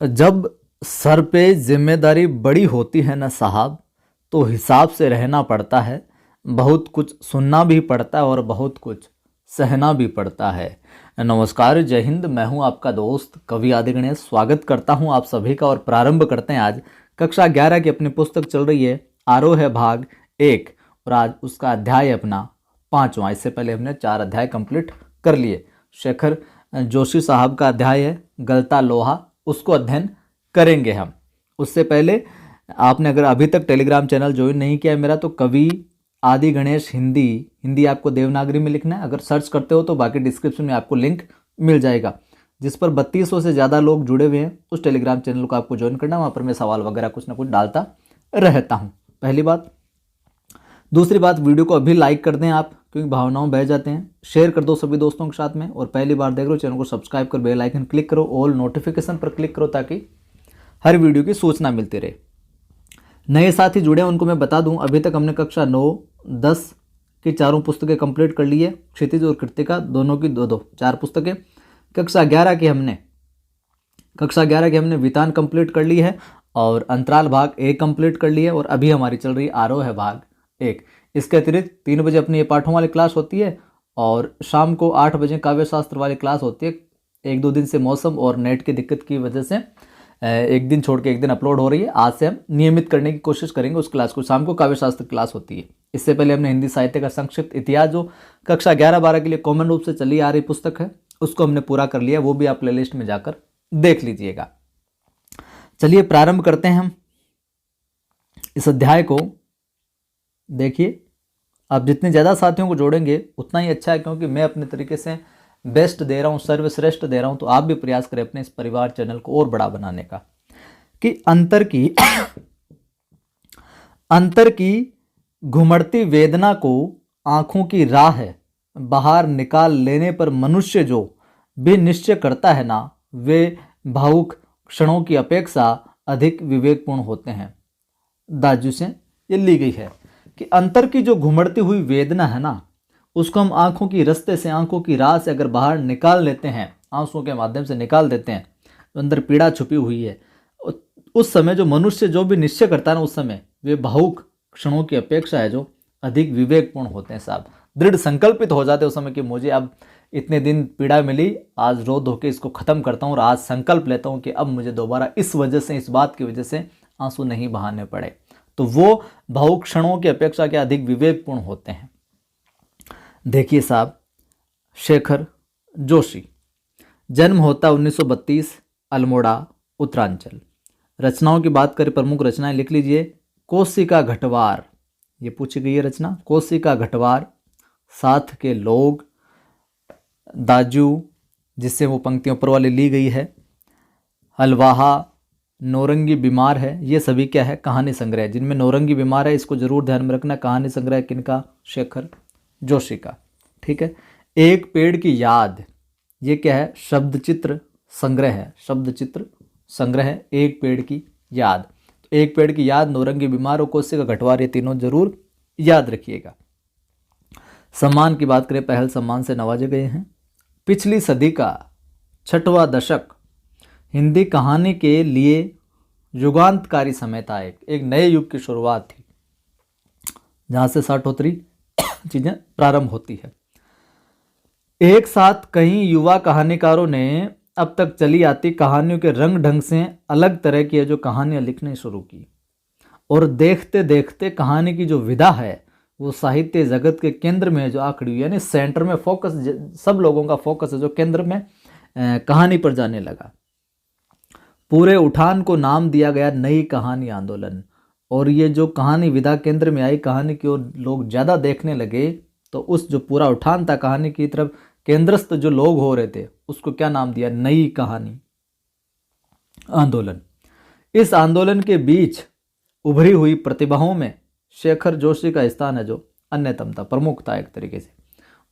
जब सर पे जिम्मेदारी बड़ी होती है ना साहब, तो हिसाब से रहना पड़ता है। बहुत कुछ सुनना भी पड़ता है और बहुत कुछ सहना भी पड़ता है। नमस्कार, जय हिंद। मैं हूं आपका दोस्त कवि आदि गणेश। स्वागत करता हूं आप सभी का और प्रारंभ करते हैं आज कक्षा 11 की अपनी पुस्तक चल रही है आरोह है भाग 1 और आज उसका अध्याय अपना 5वां। इससे पहले हमने 4 अध्याय कंप्लीट कर लिए। शेखर जोशी साहब का अध्याय है गलता लोहा, उसको अध्ययन करेंगे हम। उससे पहले आपने अगर अभी तक टेलीग्राम चैनल ज्वाइन नहीं किया है मेरा, तो कवि आदि गणेश हिंदी आपको देवनागरी में लिखना है। अगर सर्च करते हो तो बाकी डिस्क्रिप्शन में आपको लिंक मिल जाएगा, जिस पर 3200 से ज़्यादा लोग जुड़े हुए हैं। उस टेलीग्राम चैनल को आपको ज्वाइन करना है, वहाँ पर मैं सवाल वगैरह कुछ ना कुछ डालता रहता हूँ। पहली बात। दूसरी बात, वीडियो को अभी लाइक कर दें आप, क्योंकि भावनाओं बह जाते हैं। शेयर कर दो सभी दोस्तों के साथ में, और पहली बार देख रहे हो चैनल को सब्सक्राइब कर बेल आइकन क्लिक करो, ऑल नोटिफिकेशन पर क्लिक करो, ताकि हर वीडियो की सूचना मिलती रहे। नए साथी जुड़े हैं उनको मैं बता दूं, अभी तक हमने कक्षा 9, 10 की चारों पुस्तकें कंप्लीट कर ली है। क्षितिज और कृतिका दोनों की 2-2 4 पुस्तकें। कक्षा 11 की हमने वितान कंप्लीट कर ली है और अंतराल भाग 1 कंप्लीट कर ली है, और अभी हमारी चल रही आरोह है भाग 1। इसके अतिरिक्त 3 बजे अपनी ये पाठों वाली क्लास होती है और शाम को 8 बजे काव्य शास्त्र वाली क्लास होती है। 1-2 दिन से मौसम और नेट की दिक्कत की वजह से एक दिन छोड़ के एक दिन अपलोड हो रही है। आज से हम नियमित करने की कोशिश करेंगे उस क्लास को। शाम को काव्य शास्त्र क्लास होती है। इससे पहले हमने हिंदी साहित्य का संक्षिप्त इतिहास, जो कक्षा 11-12 के लिए कॉमन रूप से चली आ रही पुस्तक है, उसको हमने पूरा कर लिया। वो भी आप प्लेलिस्ट में जाकर देख लीजिएगा। चलिए प्रारंभ करते हैं हम इस अध्याय को। देखिए, आप जितने ज़्यादा साथियों को जोड़ेंगे उतना ही अच्छा है, क्योंकि मैं अपने तरीके से बेस्ट दे रहा हूँ, सर्वश्रेष्ठ दे रहा हूँ। तो आप भी प्रयास करें अपने इस परिवार चैनल को और बड़ा बनाने का। कि अंतर की घुमड़ती वेदना को आंखों की राह है बाहर निकाल लेने पर मनुष्य जो भी निश्चय करता है ना, वे भावुक क्षणों की अपेक्षा अधिक विवेकपूर्ण होते हैं। दाजू से ये ली गई है कि अंतर की जो घुमड़ती हुई वेदना है ना, उसको हम आंखों की रास्ते से, आंखों की राह से अगर बाहर निकाल लेते हैं, आंसुओं के माध्यम से निकाल देते हैं, तो अंदर पीड़ा छुपी हुई है। उस समय जो मनुष्य जो भी निश्चय करता है ना, उस समय वे भावुक क्षणों की अपेक्षा है जो अधिक विवेकपूर्ण होते हैं साहब। दृढ़ संकल्पित हो जाते हैं उस समय कि मुझे अब इतने दिन पीड़ा मिली, आज रो धो के इसको ख़त्म करता हूँ और आज संकल्प लेता हूँ कि अब मुझे दोबारा इस वजह से, इस बात की वजह से आंसू नहीं बहाने पड़े। तो वो भावुक क्षणों की अपेक्षा के अधिक विवेकपूर्ण होते हैं। देखिए साहब, शेखर जोशी, जन्म होता 1932, अल्मोड़ा, उत्तरांचल। रचनाओं की बात करें, प्रमुख रचनाएं लिख लीजिए। कोसी का घटवार, ये पूछी गई है रचना। कोसी का घटवार, साथ के लोग, दाजू, जिससे वो पंक्तियों ऊपर वाली ली गई है, हलवाहा, नौरंगी बीमार है। ये सभी क्या है? कहानी संग्रह। जिनमें नौरंगी बीमार है, इसको जरूर ध्यान में रखना। कहानी संग्रह किनका? शेखर जोशी का। ठीक है। एक पेड़ की याद, ये क्या है? शब्द चित्र संग्रह है। शब्द चित्र संग्रह है एक पेड़ की याद। एक पेड़ की याद, नौरंगी बीमार और कोसी का घटवार, ये तीनों जरूर याद रखिएगा। सम्मान की बात करें, पहल सम्मान से नवाजे गए हैं। पिछली सदी का 6वां दशक हिंदी कहानी के लिए युगांतकारी समय था। एक नए युग की शुरुआत थी, जहाँ से साठोतरी चीज़ें प्रारंभ होती है। एक साथ कई युवा कहानीकारों ने अब तक चली आती कहानियों के रंग ढंग से अलग तरह की जो कहानियाँ लिखनी शुरू की, और देखते देखते कहानी की जो विधा है वो साहित्य जगत के केंद्र में जो आ खड़ी हुई, यानी सेंटर में फोकस, सब लोगों का फोकस है जो केंद्र में कहानी पर जाने लगा। पूरे उठान को नाम दिया गया नई कहानी आंदोलन। और ये जो कहानी विधा केंद्र में आई, कहानी की ओर लोग ज़्यादा देखने लगे, तो उस जो पूरा उठान था कहानी की तरफ केंद्रस्थ जो लोग हो रहे थे, उसको क्या नाम दिया? नई कहानी आंदोलन। इस आंदोलन के बीच उभरी हुई प्रतिभाओं में शेखर जोशी का स्थान है जो अन्यतम था, प्रमुख था एक तरीके से।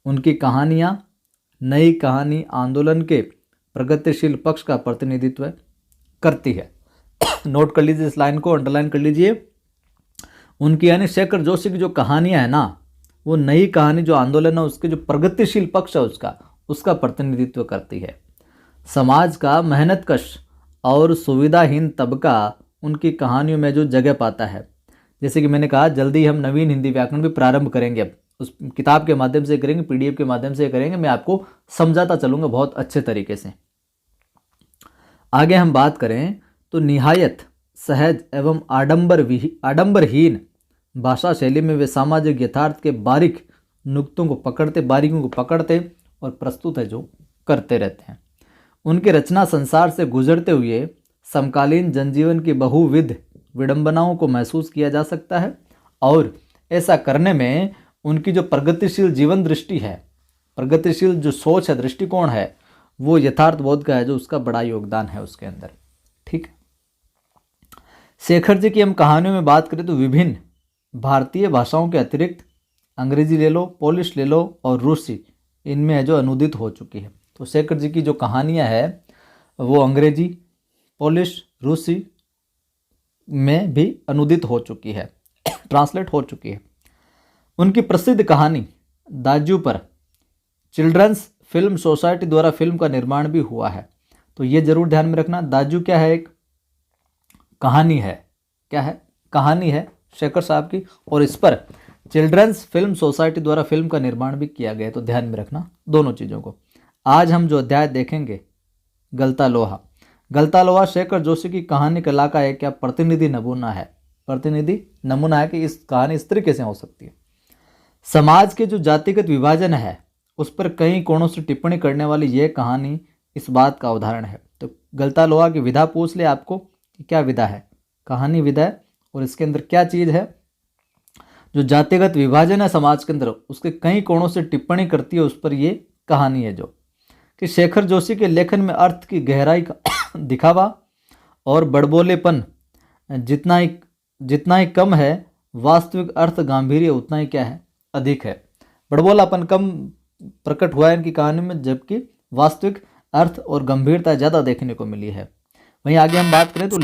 उनकी कहानियाँ नई कहानी आंदोलन के प्रगतिशील पक्ष का प्रतिनिधित्व करती है। नोट कर लीजिए इस लाइन को, अंडरलाइन कर लीजिए। उनकी यानी शेखर जोशी की जो कहानियाँ है ना, वो नई कहानी जो आंदोलन है उसके जो प्रगतिशील पक्ष है उसका प्रतिनिधित्व करती है। समाज का मेहनतकश और सुविधाहीन तबका उनकी कहानियों में जो जगह पाता है। जैसे कि मैंने कहा, जल्दी हम नवीन हिंदी व्याकरण भी प्रारंभ करेंगे, अब उस किताब के माध्यम से करेंगे, पीडीएफ के माध्यम से करेंगे, मैं आपको समझाता चलूँगा बहुत अच्छे तरीके से। आगे हम बात करें तो निहायत सहज एवं आडंबरहीन भाषा शैली में वे सामाजिक यथार्थ के बारीकियों को पकड़ते और प्रस्तुत है जो करते रहते हैं। उनकी रचना संसार से गुजरते हुए समकालीन जनजीवन की बहुविध विडंबनाओं को महसूस किया जा सकता है, और ऐसा करने में उनकी जो प्रगतिशील जीवन दृष्टि है, प्रगतिशील जो सोच है, दृष्टिकोण है, वो यथार्थबोध का है, जो उसका बड़ा योगदान है उसके अंदर। ठीक है। शेखर जी की हम कहानियों में बात करें तो विभिन्न भारतीय भाषाओं के अतिरिक्त अंग्रेजी ले लो, पोलिश ले लो और रूसी, इनमें है जो अनुदित हो चुकी है। तो शेखर जी की जो कहानियां है वो अंग्रेजी, पोलिश, रूसी में भी अनुदित हो चुकी है, ट्रांसलेट हो चुकी है। उनकी प्रसिद्ध कहानी दाजू पर चिल्ड्रंस फिल्म सोसाइटी द्वारा फिल्म का निर्माण भी हुआ है। तो ये जरूर ध्यान में रखना, दाजू क्या है, एक कहानी है। क्या है? कहानी है शेखर साहब की, और इस पर चिल्ड्रंस फिल्म सोसाइटी द्वारा फिल्म का निर्माण भी किया गया है। तो ध्यान में रखना दोनों चीज़ों को। आज हम जो अध्याय देखेंगे, गलता लोहा। गलता लोहा शेखर जोशी की कहानी कला का एक क्या प्रतिनिधि नमूना है, प्रतिनिधि नमूना है कि इस कहानी इस तरीके से हो सकती है। समाज के जो जातिगत विभाजन है उस पर कई कोणों से टिप्पणी करने वाली यह कहानी इस बात का उदाहरण है। तो गलता लोहा की विधा पूछ ले आपको कि क्या विधा है, कहानी विधा है, और इसके अंदर क्या चीज़ है जो जातिगत विभाजन है समाज के अंदर, उसके कई कोणों से टिप्पणी करती है, उस पर ये कहानी है। जो कि शेखर जोशी के लेखन में अर्थ की गहराई का दिखावा और बड़बोलेपन जितना ही कम है, वास्तविक अर्थ गांधीर्य उतना ही क्या है, अधिक है। बड़बोलापन कम प्रकट हुआ है इनकी कहानी में, जबकि वास्तविक अर्थ और गंभीरता ज़्यादा देखने को मिली है। वहीं आगे हम बात करें तो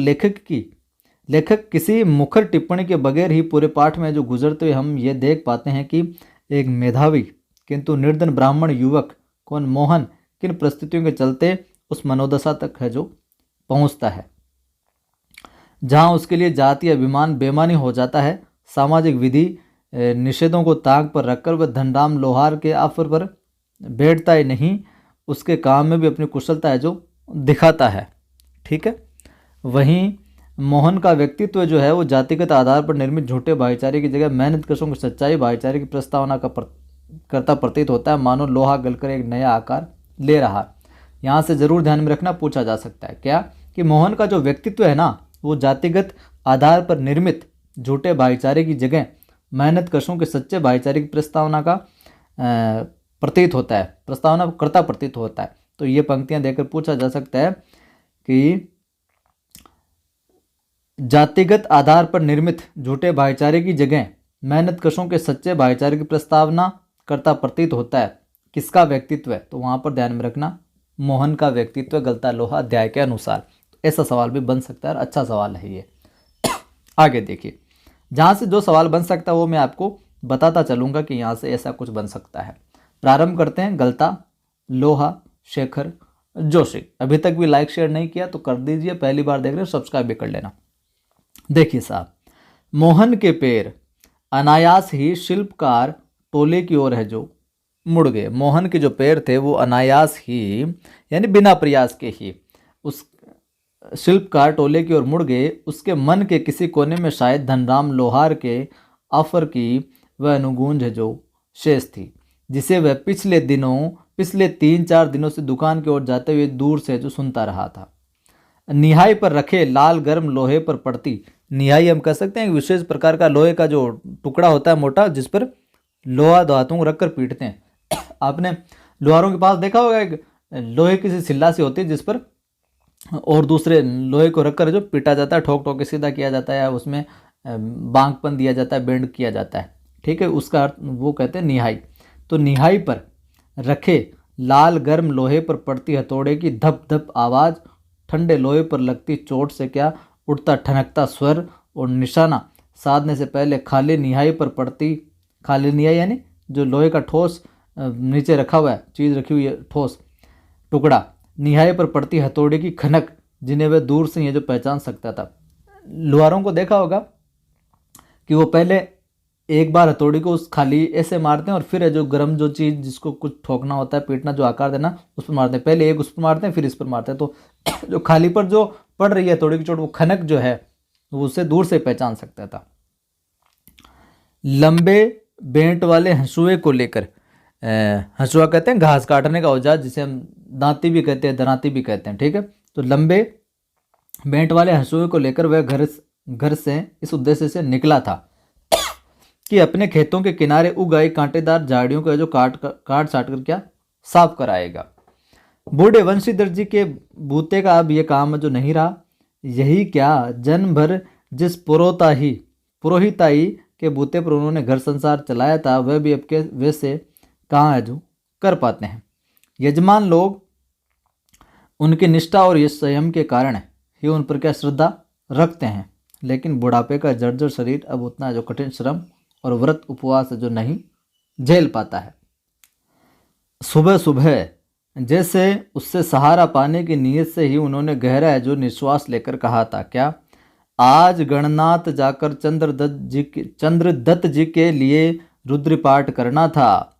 लेखक किसी मुखर टिप्पणी के बगैर ही पूरे पाठ में जो गुजरते हुए हम ये देख पाते हैं कि एक मेधावी किंतु निर्धन ब्राह्मण युवक कौन मोहन किन परिस्थितियों के चलते उस मनोदशा तक है जो पहुंचता है जहां उसके लिए जातीय अभिमान बेमानी हो जाता है। सामाजिक विधि निषेधों को ताक पर रखकर वह धनराम लोहार के ऑफर पर बैठता ही नहीं, उसके काम में भी अपनी कुशलता है जो दिखाता है। ठीक है। वहीं मोहन का व्यक्तित्व जो है वो जातिगत आधार पर निर्मित झूठे भाईचारे की जगह मेहनत कशों की सच्चाई भाईचारे की प्रस्तावना का करता प्रतीत होता है, मानो लोहा गलकर एक नया आकार ले रहा। यहाँ से जरूर ध्यान में रखना, पूछा जा सकता है क्या कि मोहन का जो व्यक्तित्व है ना वो जातिगत आधार पर निर्मित झूठे भाईचारे की जगह मेहनत कशों के सच्चे भाईचारे की प्रस्तावना का प्रतीत होता है, प्रस्तावना करता प्रतीत होता है। तो ये पंक्तियां देकर पूछा जा सकता है कि जातिगत आधार पर निर्मित झूठे भाईचारे की जगह मेहनत कशों के सच्चे भाईचारे की प्रस्तावना करता प्रतीत होता है, किसका व्यक्तित्व है? तो वहां पर ध्यान में रखना मोहन का व्यक्तित्व गलता लोहा अध्याय के अनुसार। ऐसा सवाल भी बन सकता है, अच्छा सवाल है ये। आगे देखिए, जहां से जो सवाल बन सकता है वो मैं आपको बताता चलूंगा कि यहाँ से ऐसा कुछ बन सकता है। प्रारंभ करते हैं। गलता लोहा शेखर जोशी। अभी तक भी लाइक शेयर नहीं किया तो कर दीजिए, पहली बार देख रहे हो सब्सक्राइब भी कर लेना। देखिए साहब, मोहन के पैर अनायास ही शिल्पकार टोले की ओर है जो मुड़ गए। मोहन के जो पैर थे वो अनायास ही यानी बिना प्रयास के ही उस शिल्पकार टोले की ओर मुड़ गए। उसके मन के किसी कोने में शायद धनराम लोहार के ऑफर की वह अनुगूंज है जो शेष थी, जिसे वह पिछले 3-4 दिनों से दुकान की ओर जाते हुए दूर से जो सुनता रहा था। निहाई पर रखे लाल गर्म लोहे पर पड़ती, निहाई हम कह सकते हैं एक विशेष प्रकार का लोहे का जो टुकड़ा होता है मोटा, जिस पर लोहा धातुओं को रखकर पीटते हैं। आपने लोहारों के पास देखा होगा एक लोहे की सी सिल्ला सी होती है जिस पर और दूसरे लोहे को रखकर जो पीटा जाता है, ठोक ठोक के सीधा किया जाता है, उसमें बांकपन दिया जाता है, बेंड किया जाता है। ठीक है, उसका अर्थ वो कहते हैं निहाई। तो निहाई पर रखे लाल गर्म लोहे पर पड़ती हथौड़े की धप धप आवाज़, ठंडे लोहे पर लगती चोट से क्या उठता ठनकता स्वर और निशाना साधने से पहले खाली निहाई पर पड़ती, खाली निहाई यानी जो लोहे का ठोस नीचे रखा हुआ है, चीज़ रखी हुई है ठोस टुकड़ा, निहाई पर पड़ती हथौड़े की खनक जिन्हें वह दूर से ये जो पहचान सकता था। लोहारों को देखा होगा कि वो पहले एक बार हथौड़ी को उस खाली ऐसे मारते हैं और फिर है जो गर्म जो चीज़ जिसको कुछ ठोकना होता है, पीटना, जो आकार देना, उस पर मारते हैं। पहले एक उस पर मारते हैं फिर इस पर मारते हैं। तो जो खाली पर जो पड़ रही है हथौड़ी की चोट, वो खनक जो है वो उसे दूर से पहचान सकता था। लंबे बेंट वाले हंसुए को लेकर, हंसुआ कहते हैं घास काटने का औजार, जिसे हम दांती भी कहते हैं, दरांती भी कहते हैं, ठीक है। तो लंबे बेंट वाले हंसुए को लेकर वह घर से इस उद्देश्य से निकला था कि अपने खेतों के किनारे उग आई कांटेदार झाड़ियों को जो काट साट कर क्या साफ कराएगा। बूढ़े वंशीधर जी के बूते का अब यह काम जो नहीं रहा। यही क्या, जन्म भर जिस पुरोहिताई के बूते पर उन्होंने घर संसार चलाया था, वह भी अब के वैसे कहाँ है जो कर पाते हैं। यजमान लोग उनकी निष्ठा और यश संयम के कारण ही उन पर क्या श्रद्धा रखते हैं, लेकिन बुढ़ापे का जर्जर शरीर अब उतना जो कठिन श्रम और व्रत उपवास जो नहीं झेल पाता है। सुबह सुबह जैसे उससे सहारा पाने की नीयत से ही उन्होंने गहरा जो निश्वास लेकर कहा था, क्या आज गणनाथ जाकर चंद्रदत्त जी के लिए रुद्र पाठ करना था।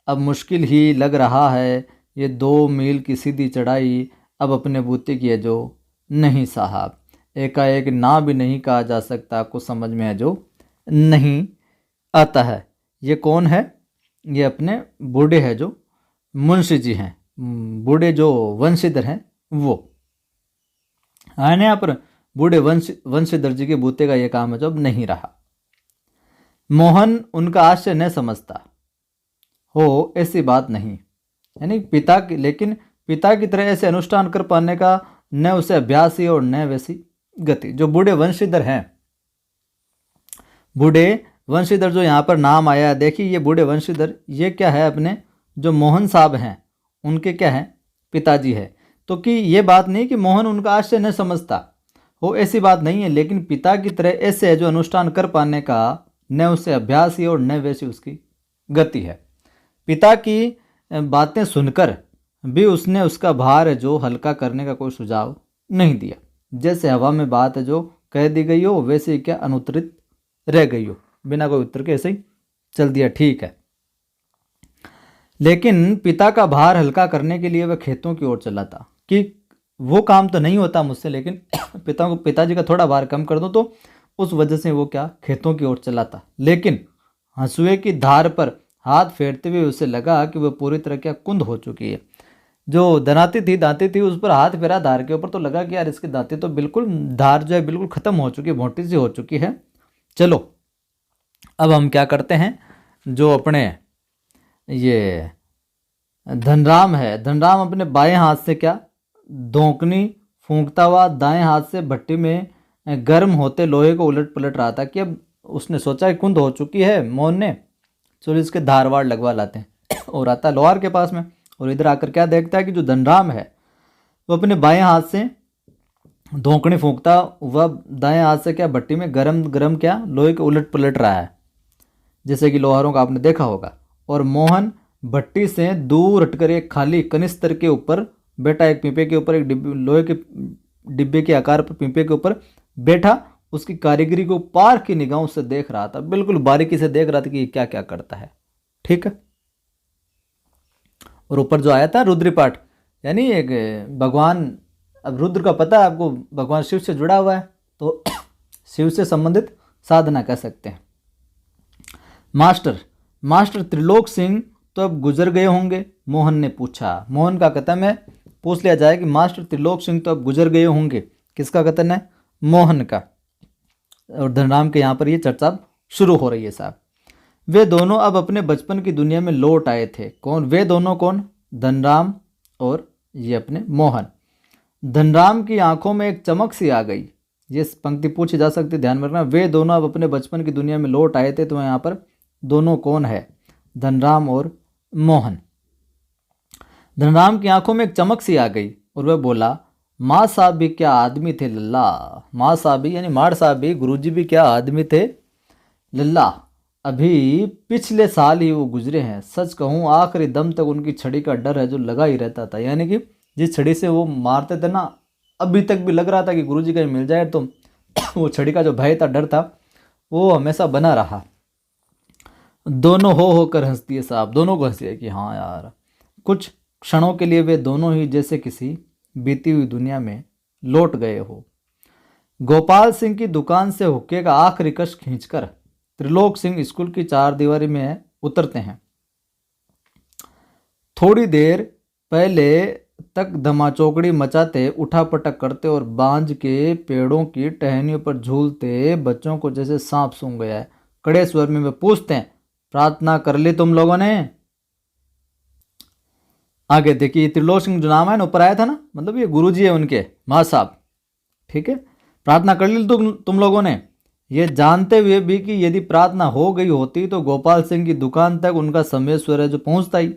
अब मुश्किल ही लग रहा है, ये 2 मील की सीधी चढ़ाई अब अपने बूते की है जो नहीं साहब, एकाएक ना भी नहीं कहा जा सकता, कुछ समझ में है जो नहीं आता है। ये कौन है? ये अपने बूढ़े हैं जो मुंशी जी हैं, बूढ़े जो वंशीधर हैं वो आने यहाँ पर बूढ़े वंशीधर जी के बूते का ये काम है जो अब नहीं रहा। मोहन उनका आश्चर्य न समझता हो, ऐसी बात नहीं, यानी लेकिन पिता की तरह ऐसे अनुष्ठान कर पाने का न उसे अभ्यास ही और न वैसी गति। जो बूढ़े वंशीधर हैं, बूढ़े वंशीधर जो यहाँ पर नाम आया, देखिए ये बूढ़े वंशीधर ये क्या है, अपने जो मोहन साहब हैं उनके क्या हैं, पिताजी है। तो कि ये बात नहीं कि मोहन उनका आश्चर्य न समझता हो, ऐसी बात नहीं है, लेकिन पिता की तरह ऐसे है जो अनुष्ठान कर पाने का न उससे अभ्यास ही और न वैसी उसकी गति है। पिता की बातें सुनकर भी उसने उसका भार है जो हल्का करने का कोई सुझाव नहीं दिया। जैसे हवा में बात है जो कह दी गई हो, वैसे ही क्या अनुत्तरित रह गई हो, बिना कोई उत्तर के ऐसे ही चल दिया, ठीक है। लेकिन पिता का भार हल्का करने के लिए वह खेतों की ओर चला था कि वो काम तो नहीं होता मुझसे, लेकिन पिताजी का थोड़ा भार कम कर दो, तो उस वजह से वो क्या खेतों की ओर चला था। लेकिन हंसुए की धार पर हाथ फेरते हुए उसे लगा कि वह पूरी तरह क्या कुंद हो चुकी है। जो दांती थी उस पर हाथ फेरा धार के ऊपर, तो लगा कि यार इसकी दांती तो बिल्कुल, धार जो है बिल्कुल खत्म हो चुकी है, मोटी सी हो चुकी है। चलो अब हम क्या करते हैं, जो अपने ये धनराम है, धनराम अपने बाएं हाथ से क्या धोंकनी फूंकता हुआ दाएं हाथ से भट्टी में गर्म होते लोहे को उलट पलट रहा था कि अब उसने सोचा कि कुंद हो चुकी है मोहन ने, चलो इसके धारवाड़ लगवा लाते हैं। और आता है लोहार के पास में, और इधर आकर क्या देखता है कि जो धनराम है वो अपने बाएं हाथ से धोंकनी फूंकता हुआ दाएं हाथ से क्या भट्टी में गरम क्या लोहे को उलट पलट रहा है, जैसे कि लोहारों का आपने देखा होगा। और मोहन भट्टी से दूर हटकर एक खाली कनिस्तर के ऊपर बैठा, एक पीपे के ऊपर, एक लोहे के डिब्बे के आकार पर पीपे के ऊपर बैठा, उसकी कारीगरी को पार की निगाहों से देख रहा था, बिल्कुल बारीकी से देख रहा था कि ये क्या क्या करता है, ठीक है। और ऊपर जो आया था रुद्रपाठ, यानी एक भगवान, अब रुद्र का पता है आपको, भगवान शिव से जुड़ा हुआ है, तो शिव से संबंधित साधना कह सकते हैं। मास्टर त्रिलोक सिंह तो अब गुजर गए होंगे, मोहन ने पूछा। मोहन का कथन है, पूछ लिया जाए कि मास्टर त्रिलोक सिंह तो अब गुजर गए होंगे, किसका कथन है? मोहन का। और धनराम के यहाँ पर ये चर्चा शुरू हो रही है साहब। वे दोनों अब अपने बचपन की दुनिया में लौट आए थे। कौन वे दोनों? कौन? धनराम और ये अपने मोहन। धनराम की आंखों में एक चमक सी आ गई। ये पंक्ति पूछी जा सकती, ध्यान में रखना। वे दोनों अब अपने बचपन की दुनिया में लौट आए थे, तो यहाँ पर दोनों कौन है? धनराम और मोहन। धनराम की आंखों में एक चमक सी आ गई और वह बोला, माँ साहब भी क्या आदमी थे लल्ला। माँ साहब भी यानी माड़ साहब भी, गुरुजी भी क्या आदमी थे लल्ला। अभी पिछले साल ही वो गुजरे हैं। सच कहूँ आखिरी दम तक उनकी छड़ी का डर है जो लगा ही रहता था, यानी कि जिस छड़ी से वो मारते थे ना, अभी तक भी लग रहा था कि गुरुजी कहीं मिल जाए, तो वो छड़ी का जो भय था, डर था, वो हमेशा बना रहा। दोनों हो होकर हंसती है साहब, दोनों को हंसी है कि हाँ यार। कुछ क्षणों के लिए वे दोनों ही जैसे किसी बीती हुई दुनिया में लौट गए हो। गोपाल सिंह की दुकान से हुक्के का आखिरी कश खींचकर त्रिलोक सिंह स्कूल की चारदीवारी में उतरते हैं। थोड़ी देर पहले तक धमाचौकड़ी मचाते, उठापटक करते और बांज के पेड़ों की टहनियों पर झूलते बच्चों को जैसे सांप सूंघ गया है, कड़े स्वर में वे पूछते हैं, प्रार्थना कर ली तुम लोगों ने? आगे देखिए, त्रिलोक सिंह जो नाम है ना, ऊपर आया था ना, मतलब ये गुरुजी है उनके, माँ साहब, ठीक है। प्रार्थना कर ली तुम लोगों ने? ये जानते हुए भी कि यदि प्रार्थना हो गई होती तो गोपाल सिंह की दुकान तक उनका समेश्वर है जो पहुंचता ही।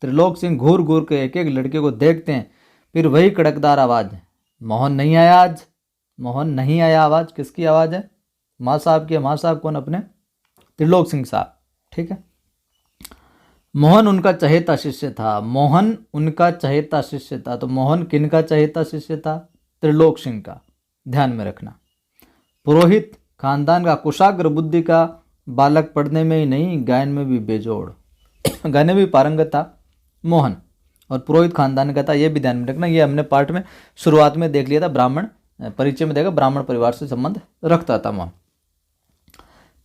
त्रिलोक सिंह घूर घूर के एक एक लड़के को देखते हैं, फिर वही कड़कदार आवाज, मोहन नहीं आया आज, मोहन नहीं आया। आवाज किसकी आवाज है? माँ साहब की। माँ साहब कौन? अपने त्रिलोक सिंह साहब, ठीक है। मोहन उनका चहेता शिष्य था, मोहन उनका चहेता शिष्य था। तो मोहन किन का चहेता शिष्य था? त्रिलोक सिंह का, ध्यान में रखना। पुरोहित खानदान का कुशाग्र बुद्धि का बालक, पढ़ने में ही नहीं गायन में भी बेजोड़, गाने में भी पारंगत था मोहन, और पुरोहित खानदान का था, ये भी ध्यान में रखना। ये हमने पार्ट में शुरुआत में देख लिया था, ब्राह्मण परिचय में देखा, ब्राह्मण परिवार से संबंध रखता था मोहन।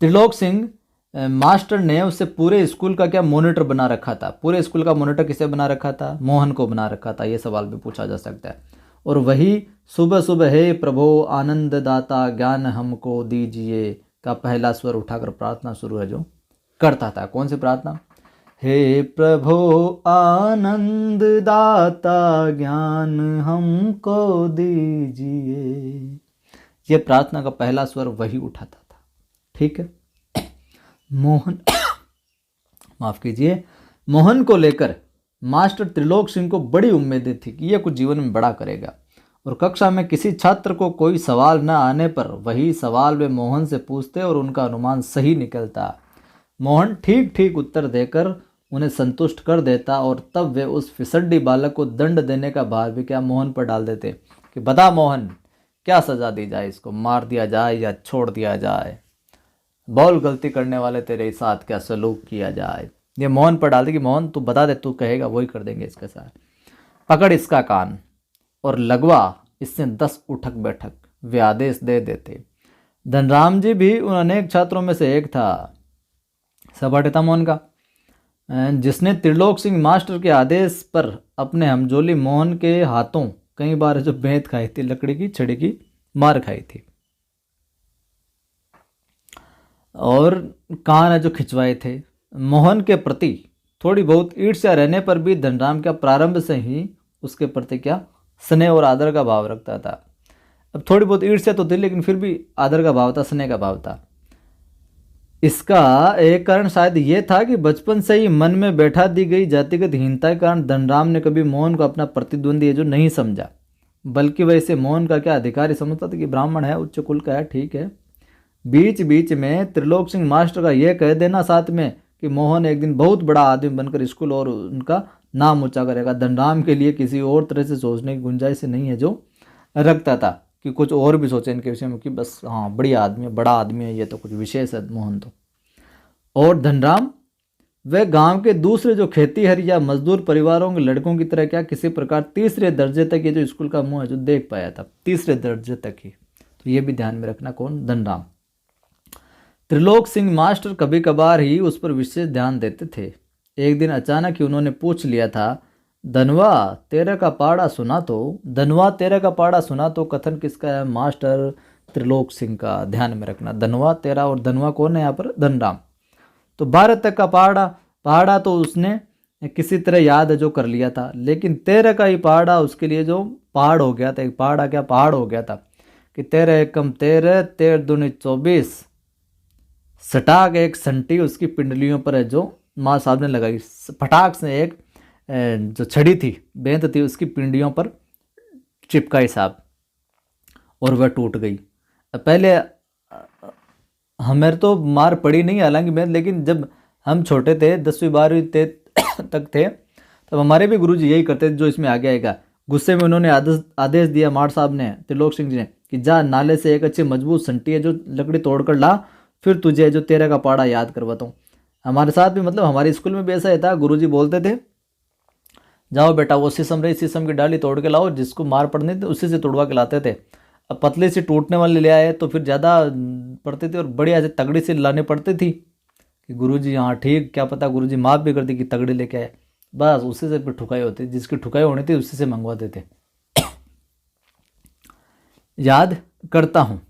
त्रिलोक सिंह मास्टर ने उसे पूरे स्कूल का क्या मॉनिटर बना रखा था? पूरे स्कूल का मॉनिटर किसे बना रखा था? मोहन को बना रखा था। ये सवाल भी पूछा जा सकता है। और वही सुबह सुबह हे प्रभु आनंद दाता ज्ञान हमको दीजिए का पहला स्वर उठाकर प्रार्थना शुरू है जो करता था। कौन सी प्रार्थना? हे प्रभु आनंद दाता ज्ञान हमको दीजिए। ये प्रार्थना का पहला स्वर वही उठाता था, ठीक है। मोहन माफ कीजिए, मोहन को लेकर मास्टर त्रिलोक सिंह को बड़ी उम्मीदें थी कि यह कुछ जीवन में बड़ा करेगा, और कक्षा में किसी छात्र को कोई सवाल न आने पर वही सवाल वे मोहन से पूछते और उनका अनुमान सही निकलता। मोहन ठीक ठीक उत्तर देकर उन्हें संतुष्ट कर देता, और तब वे उस फिसड्डी बालक को दंड देने का भार भी क्या मोहन पर डाल देते कि बता मोहन, क्या सजा दी जाए, इसको मार दिया जाए या छोड़ दिया जाए, बोल गलती करने वाले तेरे साथ क्या सलूक किया जाए। ये मोहन पर डाल दे कि मोहन तू बता दे, तू कहेगा वही कर देंगे इसके साथ। पकड़ इसका कान और लगवा इससे 10 उठक बैठक, वे आदेश दे देते। धनराम जी भी उन अनेक छात्रों में से एक था, सपाटे था मोहन का, जिसने त्रिलोक सिंह मास्टर के आदेश पर अपने हमजोली मोहन के हाथों कई बार जो बेंत खाई थी, लकड़ी की छड़ी की मार खाई थी, और कान जो खिंचवाए थे। मोहन के प्रति थोड़ी बहुत ईर्ष्या रहने पर भी धनराम क्या प्रारंभ से ही उसके प्रति क्या स्नेह और आदर का भाव रखता था। अब थोड़ी बहुत ईर्ष्या तो थी, लेकिन फिर भी आदर का भाव था, स्नेह का भाव था। इसका एक कारण शायद ये था कि बचपन से ही मन में बैठा दी गई जातिगत हीनता के कारण धनराम ने कभी मोहन को अपना प्रतिद्वंदी जो नहीं समझा, बल्कि वह इसे मोहन का क्या अधिकारी समझता था कि ब्राह्मण है, उच्च कुल का है, ठीक है। बीच बीच में त्रिलोक सिंह मास्टर का यह कह देना साथ में कि मोहन एक दिन बहुत बड़ा आदमी बनकर स्कूल और उनका नाम ऊंचा करेगा, धनराम के लिए किसी और तरह से सोचने की गुंजाइश नहीं है जो रखता था कि कुछ और भी सोचे इनके विषय में कि बस हाँ बढ़िया आदमी है, बड़ा आदमी है, ये तो कुछ विशेष है मोहन तो। और धनराम वह गांव के दूसरे जो खेतीहर या मजदूर परिवारों के लड़कों की तरह क्या किसी प्रकार तीसरे दर्जे तक ये जो स्कूल का मुँह है जो देख पाया था, तीसरे दर्जे तक ही। तो ये भी ध्यान में रखना, कौन? धनराम। त्रिलोक सिंह मास्टर कभी कभार ही उस पर विशेष ध्यान देते थे। एक दिन अचानक ही उन्होंने पूछ लिया था, धनवा तेरा का पाड़ा सुना तो? धनवा तेरा का पाड़ा सुना तो कथन किसका है? मास्टर त्रिलोक सिंह का। ध्यान में रखना, धनवा तेरा, और धनवा कौन है यहाँ पर? धनराम। तो 12 तक का पहाड़ा तो उसने किसी तरह याद जो कर लिया था, लेकिन 13 का ही पहाड़ा उसके लिए जो पहाड़ हो गया था, एक पहाड़ा क्या पहाड़ हो गया था कि 13 एकम 13, 13 दूनी 24, सटाक एक संटी उसकी पिंडलियों पर है जो माँ साहब ने लगाई। फटाक से एक जो छड़ी थी, बेंत थी, उसकी पिंडियों पर चिपकाई साहब, और वह टूट गई। पहले हमें तो मार पड़ी नहीं हालांकि बेंत, लेकिन जब हम छोटे थे 10वीं 12वीं तक थे तब हमारे भी गुरुजी यही करते थे जो इसमें आगे आएगा। गुस्से में उन्होंने आदेश दिया मार साहब ने, त्रिलोक सिंह जी ने, कि जा नाले से एक अच्छी मजबूत संटी है जो लकड़ी तोड़कर ला, फिर तुझे जो तेरे का पाड़ा याद करवाता हूँ। हमारे साथ भी मतलब हमारे स्कूल में भी ऐसा ही था, गुरुजी बोलते थे जाओ बेटा वो शीशम रही, शीशम की डाली तोड़ के लाओ, जिसको मार पड़नी थी उसी से तोड़वा के लाते थे। अब पतली सी टूटने वाली ले आए तो फिर ज़्यादा पड़ती थी, और बढ़िया से तगड़ी सी लानी पड़ती थी कि गुरुजी हाँ ठीक, क्या पता गुरुजी माफ़ भी कर दी कि तगड़ी लेके आए, बस उसी से फिर ठुकाई होती, जिसकी ठुकाई होनी थी उसी से मंगवाते थे। याद करता हूँ,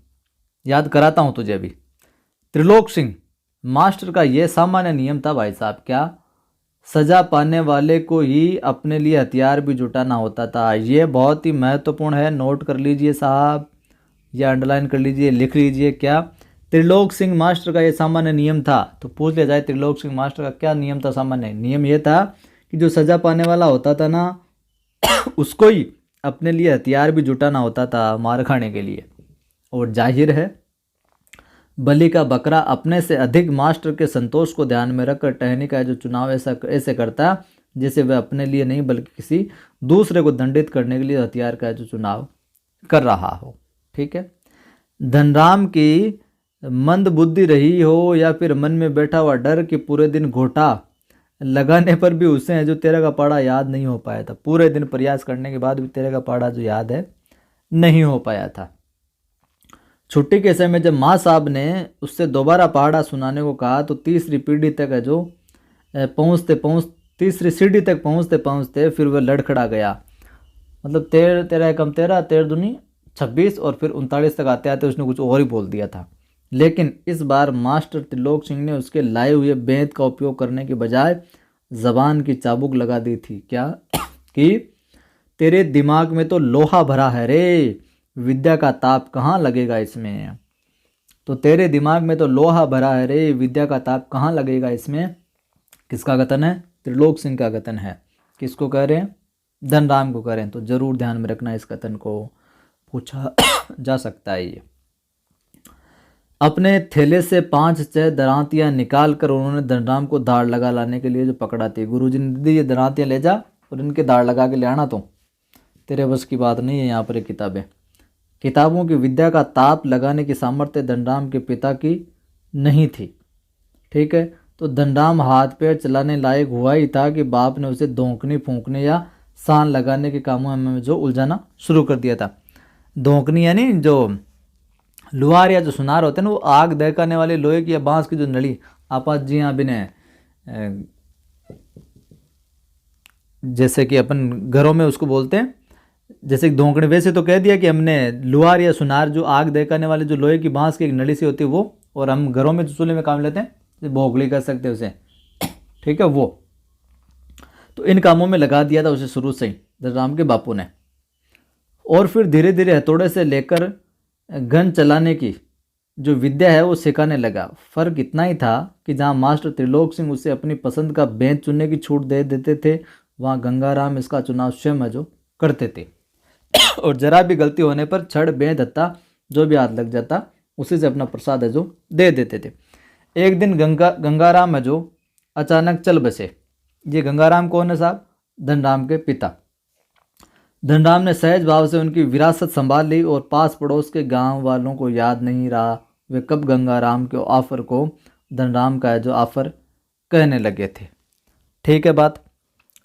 याद कराता हूँ तुझे अभी। त्रिलोक सिंह मास्टर का यह सामान्य नियम था भाई साहब, क्या सजा पाने वाले को ही अपने लिए हथियार भी जुटाना होता था। ये बहुत ही महत्वपूर्ण है, नोट कर लीजिए साहब, या अंडरलाइन कर लीजिए, लिख लीजिए। क्या त्रिलोक सिंह मास्टर का ये सामान्य नियम था? तो पूछ लिया जाए त्रिलोक सिंह मास्टर का क्या नियम था? सामान्य नियम ये था कि जो सजा पाने वाला होता था ना उसको ही अपने लिए हथियार भी जुटाना होता था मार खाने के लिए। और जाहिर है बलि का बकरा अपने से अधिक मास्टर के संतोष को ध्यान में रखकर टहनी का जो चुनाव ऐसे करता जैसे वह अपने लिए नहीं बल्कि किसी दूसरे को दंडित करने के लिए हथियार का जो चुनाव कर रहा हो। ठीक है, धनराम की मंद बुद्धि रही हो या फिर मन में बैठा हुआ डर कि पूरे दिन घोटा लगाने पर भी उसे जो तेरा का पाड़ा याद नहीं हो पाया था, पूरे दिन प्रयास करने के बाद भी तेरे का पाड़ा जो याद है नहीं हो पाया था। छुट्टी के समय जब माँ साहब ने उससे दोबारा पहाड़ा सुनाने को कहा तो तीसरी पीढ़ी तक है जो तीसरी सीढ़ी तक पहुँचते पहुँचते फिर वह लड़खड़ा गया। मतलब 13 कम 13 13 दूनी 26 और फिर 39 तक आते आते उसने कुछ और ही बोल दिया था। लेकिन इस बार मास्टर त्रिलोक सिंह ने उसके लाए हुए बेंत का उपयोग करने के बजाय जबान की चाबुक लगा दी थी। क्या कि तेरे दिमाग में तो लोहा भरा है रे, विद्या का ताप कहाँ लगेगा इसमें। तो तेरे दिमाग में तो लोहा भरा है रे, विद्या का ताप कहाँ लगेगा इसमें। किसका कथन है? त्रिलोक सिंह का कथन है। किसको कह रहे हैं? धनराम को कह रहे हैं। तो जरूर ध्यान में रखना, इस कथन को पूछा जा सकता है। ये अपने थैले से 5-6 दरांतियाँ निकाल कर उन्होंने धनराम को दाढ़ लगा लाने के लिए जो पकड़ा थी। गुरुजी ने दी ये दरांतियाँ ले जा और इनके दाढ़ लगा के ले आना, तो तेरे बस की बात नहीं है। यहाँ पर किताबें, किताबों की विद्या का ताप लगाने की सामर्थ्य धनराम के पिता की नहीं थी। ठीक है, तो धनराम हाथ पैर चलाने लायक हुआ ही था कि बाप ने उसे धोंकने फूंकने या सान लगाने के कामों में जो उलझाना शुरू कर दिया था। धोंकनी यानी जो लुहार या जो सुनार होते हैं ना, वो आग दहकाने वाले लोहे की या बांस की जो नली आपा जी हाँ बिने जैसे कि अपन घरों में उसको बोलते हैं जैसे कि धोंकने, वैसे तो कह दिया कि हमने लुहार या सुनार जो आग दहकाने वाले जो लोहे की बांस की एक नली सी होती है वो, और हम घरों में जो चूल्हे में काम लेते हैं भोगली कर सकते हैं उसे। ठीक है, वो तो इन कामों में लगा दिया था उसे शुरू से ही धनराम के बापू ने। और फिर धीरे धीरे हथौड़े से लेकर गन चलाने की जो विद्या है वो सिखाने लगा। फर्क इतना ही था कि जहाँ मास्टर त्रिलोक सिंह उसे अपनी पसंद का बेंत चुनने की छूट दे देते थे, वहाँ गंगाराम इसका चुनाव स्वयं है जो करते थे। और जरा भी गलती होने पर छड़ बेंत हत्ता जो भी हाथ लग जाता उसी से अपना प्रसाद है जो दे देते थे। एक दिन गंगाराम है जो अचानक चल बसे। ये गंगाराम कौन है साहब? धनराम के पिता। धनराम ने सहज भाव से उनकी विरासत संभाल ली और पास पड़ोस के गांव वालों को याद नहीं रहा वे कब गंगाराम के ऑफर को धनराम का जो ऑफर कहने लगे थे। ठीक है, बात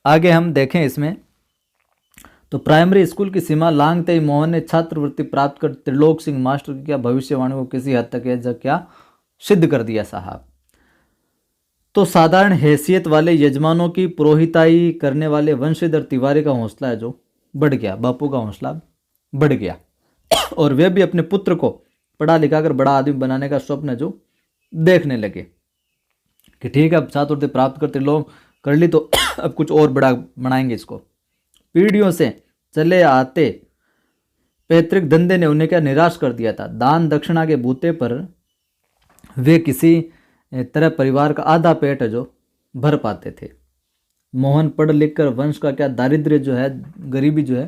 आगे हम देखें इसमें। तो प्राइमरी स्कूल की सीमा लांघते ही मोहन ने छात्रवृत्ति प्राप्त कर त्रिलोक सिंह मास्टर की क्या भविष्यवाणी को किसी हद तक क्या सिद्ध कर दिया साहब। तो साधारण हैसियत वाले यजमानों की पुरोहिताई करने वाले वंशीधर तिवारी का हौसला है जो बढ़ गया, बापू का हौसला बढ़ गया। और वे भी अपने पुत्र को पढ़ा लिखा कर बड़ा आदमी बनाने का स्वप्न जो देखने लगे कि ठीक है अब छात्रवृत्ति प्राप्त करते लोग कर ली तो अब कुछ और बड़ा बनाएंगे इसको। पीढ़ियों से चले आते पैतृक धंधे ने उन्हें क्या निराश कर दिया था। दान दक्षिणा के बूते पर वे किसी तरह परिवार का आधा पेट है जो भर पाते थे। मोहन पढ़ लिख कर वंश का क्या दारिद्र्य जो है, गरीबी जो है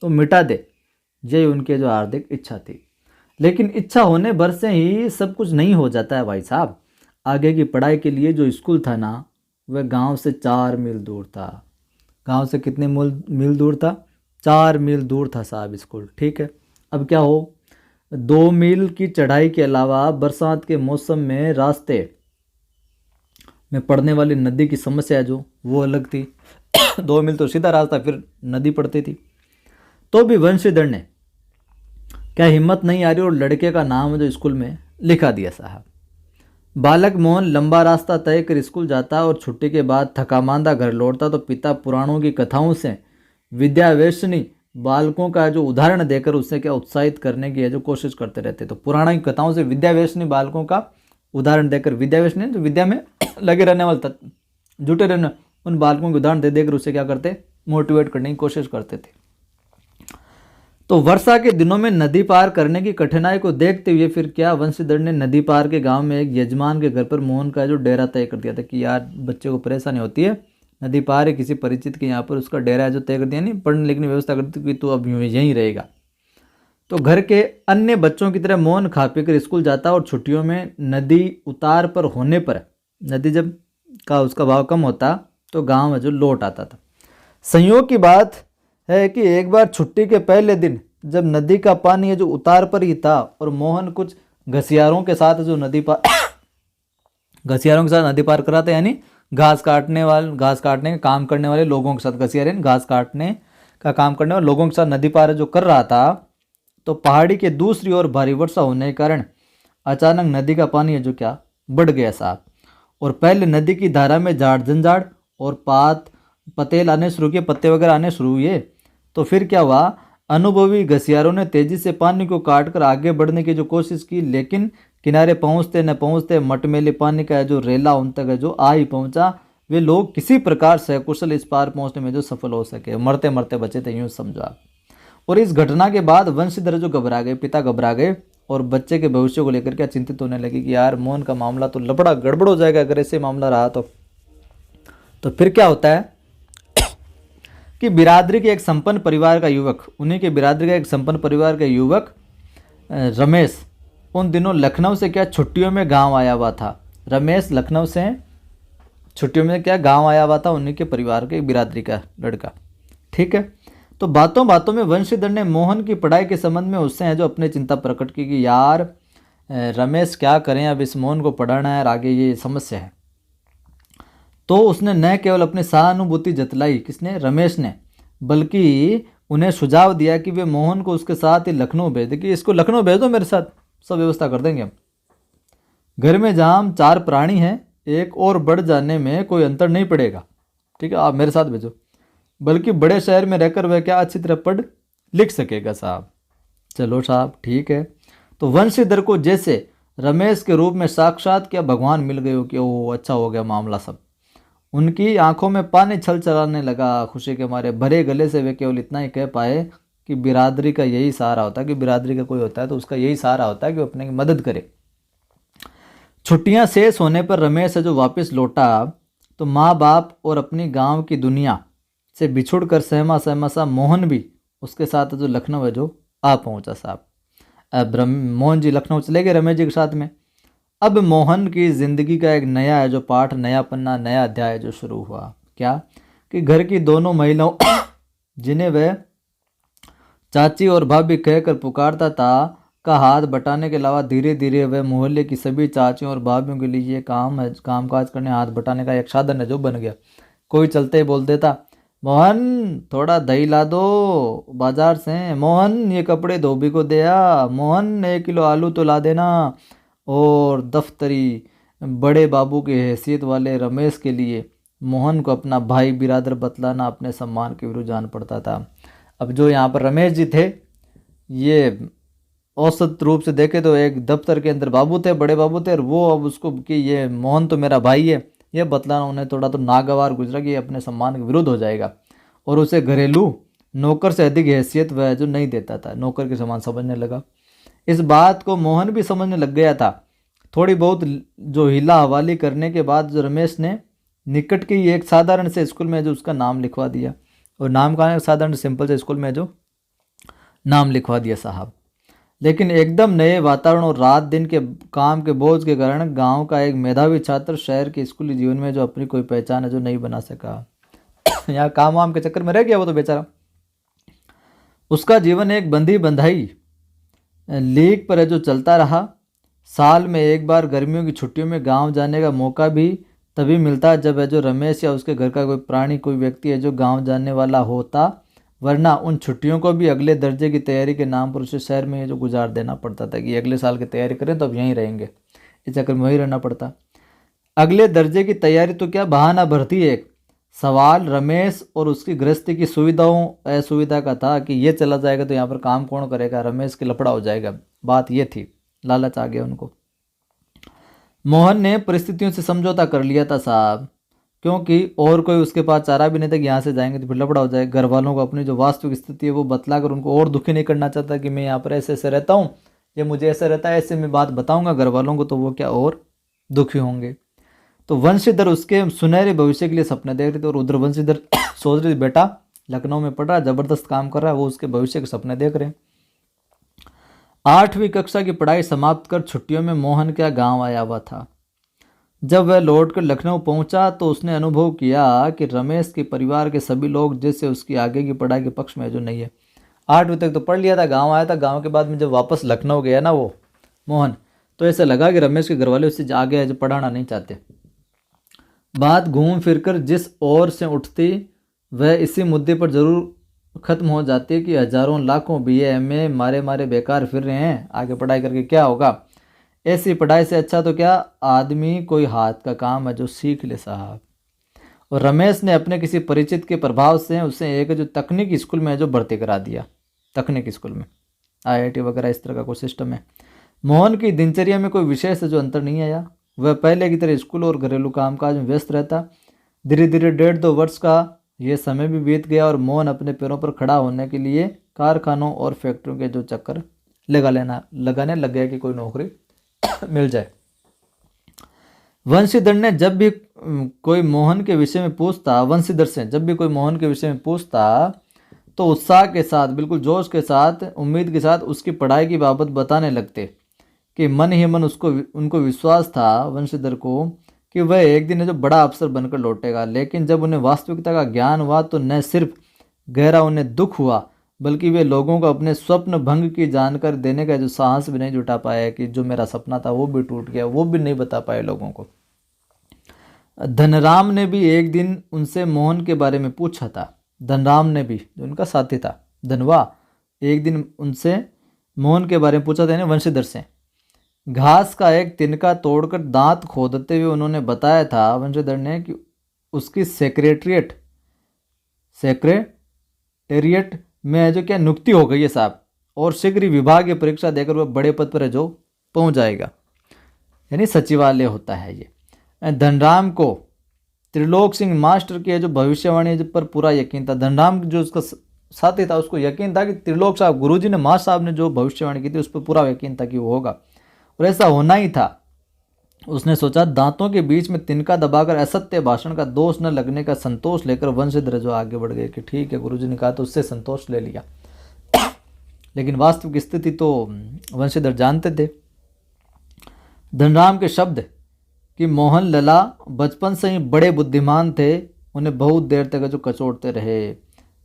तो मिटा दे, यही उनके जो हार्दिक इच्छा थी। लेकिन इच्छा होने भर से ही सब कुछ नहीं हो जाता है भाई साहब। आगे की पढ़ाई के लिए जो स्कूल था ना वह गांव से 4 मील दूर था। गांव से कितने मील दूर था? 4 मील दूर था साहब स्कूल। ठीक है, अब क्या हो, 2 मील की चढ़ाई के अलावा बरसात के मौसम में रास्ते में पड़ने वाली नदी की समस्या जो वो अलग थी। 2 मील तो सीधा रास्ता, फिर नदी पड़ती थी। तो भी वंशीधर ने क्या हिम्मत नहीं आ रही और लड़के का नाम जो स्कूल में लिखा दिया साहब। बालक मोहन लंबा रास्ता तय कर स्कूल जाता और छुट्टी के बाद थका मांदा घर लौटता तो पिता पुराणों की कथाओं से विद्यावेशनी बालकों का जो उदाहरण देकर उससे क्या उत्साहित करने की जो कोशिश करते रहते। तो पुराणों की कथाओं से विद्यावेशनी बालकों का उदाहरण देकर, विद्यावेशनी जो विद्या में लगे रहने वाले जुटे रहने उन बालकों के उदाहरण दे देकर उसे क्या करते, मोटिवेट करने की कोशिश करते थे। तो वर्षा के दिनों में नदी पार करने की कठिनाई को देखते हुए फिर क्या वंशीधर ने नदी पार के गांव में एक यजमान के घर पर मोहन का जो डेरा तय कर दिया था कि यार बच्चे को परेशानी होती है, नदी पार है, किसी परिचित के यहाँ पर उसका डेरा है जो तय कर दिया, नहीं पढ़ने लिखने की व्यवस्था कर दी कि तू अब यहीं रहेगा। तो घर के अन्य बच्चों की तरह मोहन खा पी कर स्कूल जाता और छुट्टियों में नदी उतार पर होने पर, नदी जब का उसका भाव कम होता तो गाँव में जो लौट आता था। संयोग की बात है कि एक बार छुट्टी के पहले दिन जब नदी का पानी है जो उतार पर ही था और मोहन कुछ घसियारों के साथ जो नदी पार घसियारों के साथ नदी पार कर रहा था, यानी घास काटने का काम करने वाले लोगों के साथ, घसियारे घास काटने का काम करने वाले लोगों के साथ नदी पार जो कर रहा था, तो पहाड़ी के दूसरी ओर भारी वर्षा होने के कारण अचानक नदी का पानी है जो क्या बढ़ गया साहब। और पहले नदी की धारा में झाड़ झंझाड़ और पतेल आने शुरू किए, पत्ते वगैरह आने शुरू हुए। तो फिर क्या हुआ, अनुभवी घसियारों ने तेजी से पानी को काटकर आगे बढ़ने की जो कोशिश की, लेकिन किनारे पहुंचते न पहुंचते मटमेले पानी का जो रेला उन तक जो आ ही पहुंचा। वे लोग किसी प्रकार से कुशल इस पार पहुंचने में जो सफल हो सके, मरते मरते बचे थे, यूं समझा। और इस घटना के बाद वंशीधर जो घबरा गए, पिता घबरा गए और बच्चे के भविष्य को लेकर क्या चिंतित होने लगे कि यार मोहन का मामला तो लपड़ा गड़बड़ हो जाएगा अगर ऐसे मामला रहा तो फिर क्या होता है कि बिरादरी के एक संपन्न परिवार का युवक, उन्हीं के बिरादरी का एक संपन्न परिवार का युवक रमेश उन दिनों लखनऊ से क्या छुट्टियों में गांव आया हुआ था। रमेश लखनऊ से छुट्टियों में क्या गांव आया हुआ था, उन्हीं के परिवार के बिरादरी का लड़का। ठीक है, तो बातों बातों में वंशीधर ने मोहन की पढ़ाई के संबंध में उससे है जो अपनी चिंता प्रकट की कि यार रमेश क्या करें, अब इस मोहन को पढ़ाना है और आगे ये समस्या है। तो उसने न केवल अपनी सहानुभूति जतलाई, किसने, रमेश ने, बल्कि उन्हें सुझाव दिया कि वे मोहन को उसके साथ ही लखनऊ भेज दे, कि इसको लखनऊ भेज दो मेरे साथ, सब व्यवस्था कर देंगे हम। घर में जहाँ हम 4 प्राणी हैं, एक और बढ़ जाने में कोई अंतर नहीं पड़ेगा। ठीक है, आप मेरे साथ भेजो, बल्कि बड़े शहर में रहकर वह क्या अच्छी तरह पढ़ लिख सकेगा साहब। चलो साहब ठीक है। तो वंशीधर को जैसे रमेश के रूप में साक्षात क्या भगवान मिल गए हो कि ओ अच्छा हो गया मामला सब। उनकी आंखों में पानी छल चलाने लगा खुशी के मारे। भरे गले से वे केवल इतना ही कह पाए कि बिरादरी का यही सहारा होता है, कि बिरादरी का कोई होता है तो उसका यही सहारा होता है कि वो अपने की मदद करे। छुट्टियां शेष होने पर रमेश जो वापस लौटा तो माँ बाप और अपनी गांव की दुनिया से बिछुड़ कर सहमा सहमा सा मोहन भी उसके साथ जो लखनऊ है जो आ पहुंचा साहब। अब मोहन जी लखनऊ चले गए रमेश जी के साथ में। अब मोहन की ज़िंदगी का एक नया है जो पाठ, नया पन्ना, नया अध्याय जो शुरू हुआ। क्या कि घर की दोनों महिलाओं जिन्हें वह चाची और भाभी कहकर पुकारता था का हाथ बटाने के अलावा धीरे धीरे वह मोहल्ले की सभी चाचियों और भाभियों के लिए ये काम काज करने, हाथ बटाने का एक साधन है जो बन गया। कोई चलते ही बोल देता, मोहन थोड़ा दही ला दो बाजार से, मोहन ये कपड़े धोबी को दे आ, मोहन 1 किलो आलू तो ला देना। और दफ्तरी बड़े बाबू की हैसियत वाले रमेश के लिए मोहन को अपना भाई बिरादर बतलाना अपने सम्मान के विरुद्ध जान पड़ता था। अब जो यहाँ पर रमेश जी थे, ये औसत रूप से देखे तो एक दफ्तर के अंदर बाबू थे, बड़े बाबू थे, और वो अब उसको कि ये मोहन तो मेरा भाई है, ये बतलाना उन्हें थोड़ा तो नागवार गुजरा कि ये अपने सम्मान के विरुद्ध हो जाएगा। और उसे घरेलू नौकर से अधिक हैसियत वह जो नहीं देता था, नौकर के समान समझने लगा। इस बात को मोहन भी समझने लग गया था। थोड़ी बहुत जो हिला हवाली करने के बाद जो रमेश ने निकट के एक साधारण से स्कूल में जो उसका नाम लिखवा दिया, और नाम का साधारण सिंपल से स्कूल में जो नाम लिखवा दिया साहब। लेकिन एकदम नए वातावरण और रात दिन के काम के बोझ के कारण गांव का एक मेधावी छात्र शहर के स्कूली जीवन में जो अपनी कोई पहचान है जो नहीं बना सका। यहाँ काम वाम के चक्कर में रह गया वो तो बेचारा। उसका जीवन एक बंधी बंधाई लीक पर है जो चलता रहा। साल में एक बार गर्मियों की छुट्टियों में गांव जाने का मौका भी तभी मिलता जब है जो रमेश या उसके घर का कोई प्राणी, कोई व्यक्ति है जो गांव जाने वाला होता, वरना उन छुट्टियों को भी अगले दर्जे की तैयारी के नाम पर उसे शहर में जो गुजार देना पड़ता था कि अगले साल की तैयारी करें तो अब यहीं रहेंगे, इस चक्कर में वहीं रहना पड़ता। अगले दर्जे की तैयारी तो क्या बहाना भरती है। सवाल रमेश और उसकी गृहस्थी की सुविधाओं असुविधा का था कि ये चला जाएगा तो यहाँ पर काम कौन करेगा, रमेश की लफड़ा हो जाएगा। बात ये थी, लालच आ गया उनको। मोहन ने परिस्थितियों से समझौता कर लिया था साहब, क्योंकि और कोई उसके पास चारा भी नहीं था कि यहाँ से जाएंगे तो फिर लफड़ा हो जाए। घर वालों को अपनी जो वास्तविक स्थिति है वो बतलाकर उनको और दुखी नहीं करना चाहता कि मैं यहाँ पर ऐसे ऐसे रहता हूँ, ये मुझे ऐसा रहता है, ऐसे मैं बात बताऊंगा घर वालों को तो वो क्या और दुखी होंगे। तो वंशीधर उसके सुनहरे भविष्य के लिए सपने देख रहे थे और उधर वंशीधर सोच रहे थे बेटा लखनऊ में पढ़ रहा है, जबरदस्त काम कर रहा है, वो उसके भविष्य के सपने देख रहे हैं। 8वीं कक्षा की पढ़ाई समाप्त कर छुट्टियों में मोहन क्या गांव आया हुआ था। जब वह लौटकर लखनऊ पहुंचा तो उसने अनुभव किया कि रमेश के परिवार के सभी लोग जैसे उसकी आगे की पढ़ाई के पक्ष में जो नहीं है। 8वीं तक तो पढ़ लिया था, गांव आया था, गांव के बाद में जब वापस लखनऊ गया ना वो मोहन, तो ऐसा लगा कि रमेश के घर वाले उससे आगे जो पढ़ाना नहीं चाहते। बात घूम फिरकर जिस ओर से उठती वह इसी मुद्दे पर जरूर खत्म हो जाती कि हजारों लाखों बीए एमए मारे मारे बेकार फिर रहे हैं, आगे पढ़ाई करके क्या होगा। ऐसी पढ़ाई से अच्छा तो क्या आदमी कोई हाथ का काम है जो सीख ले साहब। और रमेश ने अपने किसी परिचित के प्रभाव से उसे एक जो तकनीकी स्कूल में जो भर्ती करा दिया, तकनीकी स्कूल में आईआईटी वगैरह इस तरह का कोई सिस्टम है। मोहन की दिनचर्या में कोई विशेष जो अंतर नहीं आया, वह पहले की तरह स्कूल और घरेलू कामकाज में व्यस्त रहता। धीरे धीरे 1.5-2 वर्ष का यह समय भी बीत गया और मोहन अपने पैरों पर खड़ा होने के लिए कारखानों और फैक्ट्रियों के जो चक्कर लगाने लग गया कि कोई नौकरी मिल जाए। वंशीधर ने जब भी कोई मोहन के विषय में पूछता, वंशीधर से जब भी कोई मोहन के विषय में पूछता तो उत्साह के साथ, बिल्कुल जोश के साथ, उम्मीद के साथ उसकी पढ़ाई की बाबत बताने लगते कि मन ही मन उनको विश्वास था वंशीधर को कि वह एक दिन जो बड़ा अफसर बनकर लौटेगा। लेकिन जब उन्हें वास्तविकता का ज्ञान हुआ तो न सिर्फ गहरा उन्हें दुख हुआ बल्कि वे लोगों को अपने स्वप्न भंग की जानकारी देने का जो साहस भी नहीं जुटा पाया कि जो मेरा सपना था वो भी टूट गया, वो भी नहीं बता पाए लोगों को। धनराम ने भी एक दिन उनसे मोहन के बारे में पूछा था। धनराम ने भी, जो उनका साथी था धनवा, एक दिन उनसे मोहन के बारे में पूछा था वंशीधर से। घास का एक तिनका तोड़कर दांत खोदते हुए उन्होंने बताया था वंशीधर ने कि उसकी सेक्रेटेरिएट में जो क्या नियुक्ति हो गई है साहब, और शीघ्र ही विभागीय परीक्षा देकर वह बड़े पद पर जो पहुंच जाएगा, यानी सचिवालय होता है ये। धनराम को त्रिलोक सिंह मास्टर की जो भविष्यवाणी पर पूरा यकीन था। धनराम जो उसका साथी था उसको यकीन था कि त्रिलोक साहब, गुरुजी ने, मास्टर साहब ने जो भविष्यवाणी की थी उस पर पूरा यकीन था कि वो होगा और ऐसा होना ही था। उसने सोचा दांतों के बीच में तिनका दबाकर असत्य भाषण का दोष न लगने का संतोष लेकर वंशीधर जो आगे बढ़ गए कि ठीक है गुरुजी ने कहा तो उससे संतोष ले लिया। लेकिन वास्तविक स्थिति तो वंशीधर जानते थे। धनराम के शब्द कि मोहन लला बचपन से ही बड़े बुद्धिमान थे उन्हें बहुत देर तक जो कचोटते रहे।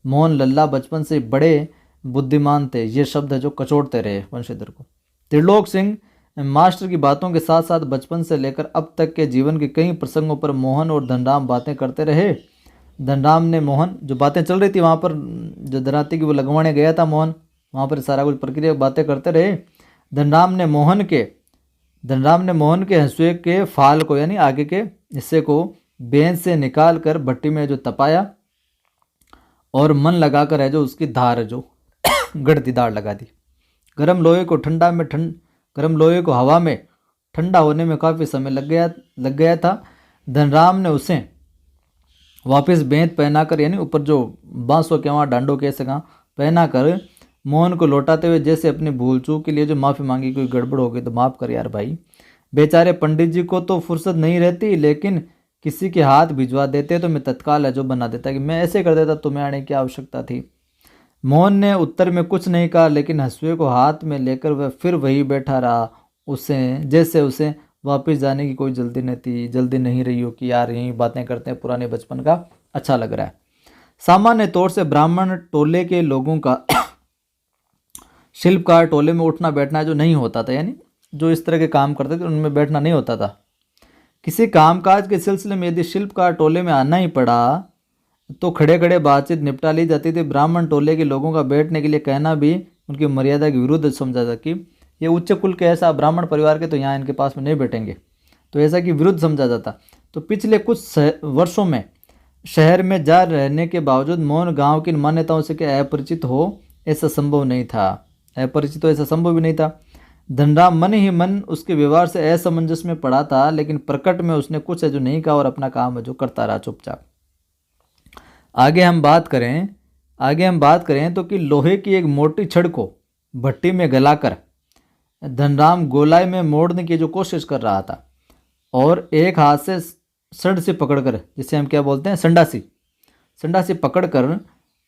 मोहन लल्ला बचपन से बड़े बुद्धिमान थे, ये शब्द है जो कचोटते रहे वंशीधर को। त्रिलोक सिंह मास्टर की बातों के साथ साथ बचपन से लेकर अब तक के जीवन के कई प्रसंगों पर मोहन और धनराम बातें करते रहे। धनराम ने मोहन जो बातें चल रही थी वहाँ पर, जो दराती की वो लगवाने गया था मोहन, वहाँ पर सारा कुछ प्रक्रिया बातें करते रहे। धनराम ने मोहन के हंसुए के फाल को, यानी आगे के हिस्से को बेंच से निकाल कर भट्टी में जो तपाया और मन लगाकर है जो उसकी धार जो गढ़ती दाढ़ लगा दी। गर्म लोहे को हवा में ठंडा होने में काफ़ी समय लग गया था। धनराम ने उसे वापस बेंत पहनाकर, यानी ऊपर जो बांसों के वहाँ डांडों के ऐसे पहनाकर मोहन को लौटाते हुए जैसे अपनी भूल चूक के लिए जो माफ़ी मांगी, कोई गड़बड़ हो गई तो माफ़ कर यार भाई। बेचारे पंडित जी को तो फुर्सत नहीं रहती, लेकिन किसी के हाथ भिजवा देते तो मैं तत्काल है जो बना देता कि मैं ऐसे कर देता, तुम्हें आने की आवश्यकता थी। मोहन ने उत्तर में कुछ नहीं कहा, लेकिन हंसुए को हाथ में लेकर वह फिर वही बैठा रहा, जैसे उसे वापस जाने की कोई जल्दी नहीं रही हो कि यार यही बातें करते हैं पुराने बचपन का, अच्छा लग रहा है। सामान्य तौर से ब्राह्मण टोले के लोगों का शिल्पकार टोले में उठना बैठना जो नहीं होता था, यानी जो इस तरह के काम करते थे उनमें बैठना नहीं होता था। किसी कामकाज के सिलसिले में यदि शिल्पकार टोले में आना ही पड़ा तो खड़े खड़े बातचीत निपटा ली जाती थी। ब्राह्मण टोले के लोगों का बैठने के लिए कहना भी उनकी मर्यादा के विरुद्ध समझा था कि ये उच्च कुल के ऐसा ब्राह्मण परिवार के तो यहाँ इनके पास में नहीं बैठेंगे, तो ऐसा कि विरुद्ध समझा जाता। तो पिछले कुछ वर्षों में शहर में जा रहने के बावजूद मोहन गांव की मान्यताओं से क्या अपरिचित हो ऐसा संभव नहीं था, अपरिचित हो ऐसा संभव भी नहीं था। धनराम मन ही मन उसके व्यवहार से असमंजस में पड़ा था, लेकिन प्रकट में उसने कुछ है जो नहीं कहा और अपना काम है जो करता रहा चुपचाप। आगे हम बात करें तो कि लोहे की एक मोटी छड़ को भट्टी में गलाकर धनराम गोलाई में मोड़ने की जो कोशिश कर रहा था और एक हाथ से सड़ से पकड़कर, जिसे हम क्या बोलते हैं संडासी पकड़कर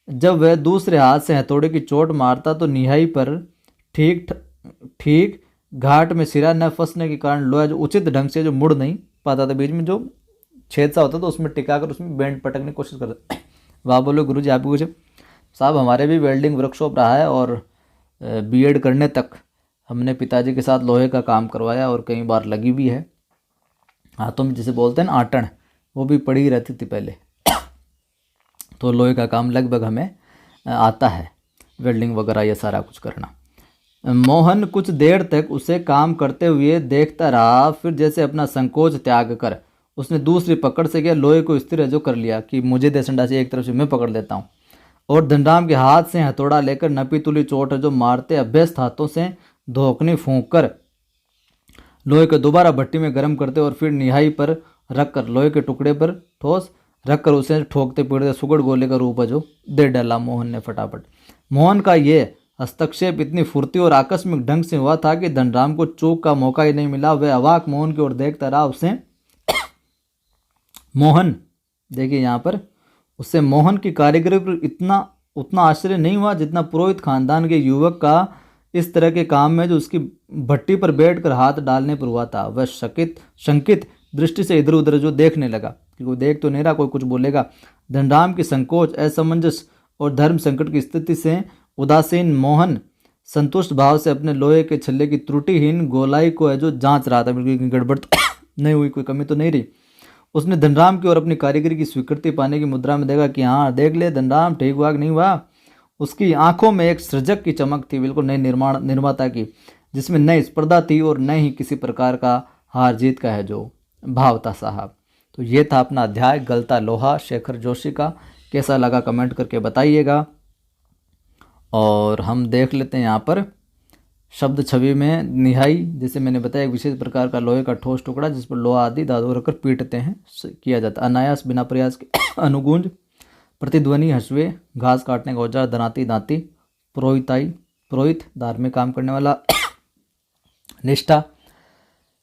जब वह दूसरे हाथ से हथौड़े की चोट मारता तो निहाई पर ठीक घाट में सिरा न फंसने के कारण लोहा जो उचित ढंग से जो मुड़ नहीं पाता था, बीच में जो छेद सा होता तो उसमें टिकाकर उसमें बैंड पटकने की कोशिश करता। वाह बोलो गुरु जी, आप भी कुछ साहब। हमारे भी वेल्डिंग वर्कशॉप रहा है और बीएड करने तक हमने पिताजी के साथ लोहे का काम करवाया और कई बार लगी भी है। हाथों में जिसे बोलते हैं ना आटन, वो भी पड़ी रहती थी पहले। तो लोहे का काम लगभग हमें आता है, वेल्डिंग वगैरह ये सारा कुछ करना। मोहन कुछ देर तक उसे काम करते हुए देखता रहा, फिर जैसे अपना संकोच त्याग कर उसने दूसरी पकड़ से क्या लोहे को स्थिर जो कर लिया कि मुझे दे संडासी, एक तरफ से मैं पकड़ लेता हूँ। और धनराम के हाथ से हथौड़ा लेकर नपी तुली चोट जो मारते अभ्यस्त हाथों से धोकनी फूंक कर लोहे को दोबारा भट्टी में गर्म करते और फिर निहाई पर रखकर लोहे के टुकड़े पर ठोस रखकर उसे ठोकते पीटते सुगड़ गोले का रूप जो दे डाला मोहन ने फटाफट। मोहन का ये हस्तक्षेप इतनी फुर्ती और आकस्मिक ढंग से हुआ था कि धनराम को चूक का मौका ही नहीं मिला। वह अवाक मोहन की ओर देखता रहा। उसे मोहन, देखिए यहाँ पर, उससे मोहन की कारीगरी पर उतना आश्चर्य नहीं हुआ जितना पुरोहित खानदान के युवक का इस तरह के काम में जो उसकी भट्टी पर बैठकर हाथ डालने पर हुआ था। वह शंकित दृष्टि से इधर उधर जो देखने लगा कि कोई देख तो नहीं रहा, कोई कुछ बोलेगा। धनराम की संकोच, असमंजस और धर्म संकट की स्थिति से उदासीन मोहन संतुष्ट भाव से अपने लोहे के छल्ले की त्रुटिहीन गोलाई को है जो जांच रहा था। बिल्कुल गड़बड़ तो नहीं हुई, कोई कमी तो नहीं रही। उसने धनराम की ओर अपनी कारीगरी की स्वीकृति पाने की मुद्रा में देखा कि हाँ देख ले धनराम, ठीक हुआ कि नहीं हुआ। उसकी आंखों में एक सृजक की चमक थी, बिल्कुल नई निर्माता की, जिसमें नई स्पर्धा थी और न ही किसी प्रकार का हार जीत का है जो भाव था साहब। तो ये था अपना अध्याय गलता लोहा शेखर जोशी का। कैसा लगा कमेंट करके बताइएगा। और हम देख लेते हैं यहाँ पर शब्द छवि में निहाई, जैसे मैंने बताया, एक विशेष प्रकार का लोहे का ठोस टुकड़ा जिस पर लोहा आदि धातु रखकर पीटते हैं किया जाता। अनायास बिना प्रयास के अनुगूंज, प्रतिध्वनि, हंसुए, घास काटने का औजार, धनाती, दांती, पुरोहित धार्मिक काम करने वाला,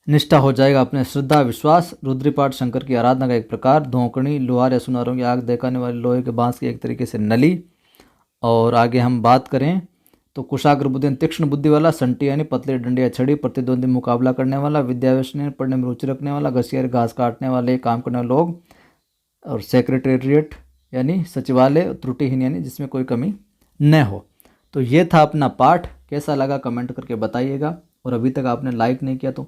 निष्ठा हो जाएगा अपने श्रद्धा विश्वास, रुद्रपाठ शंकर की आराधना का एक प्रकार, धोकनी, लोहार या सुनारों की आग देखाने वाले लोहे के बांस की एक तरीके से नली। और आगे हम बात करें तो कुशाग्र बुद्धि, तीक्ष्ण बुद्धि वाला, संटी यानी पतली डंडी या छड़ी, प्रतिद्वंदी मुकाबला करने वाला, विद्यावेश पढ़ने में रुचि रखने वाला, घसियार घास काटने वाले काम करने वाले लोग, और सेक्रेटेरिएट यानी सचिवालय, त्रुटिहीन यानी जिसमें कोई कमी न हो। तो ये था अपना पाठ। कैसा लगा कमेंट करके बताइएगा। और अभी तक आपने लाइक नहीं किया तो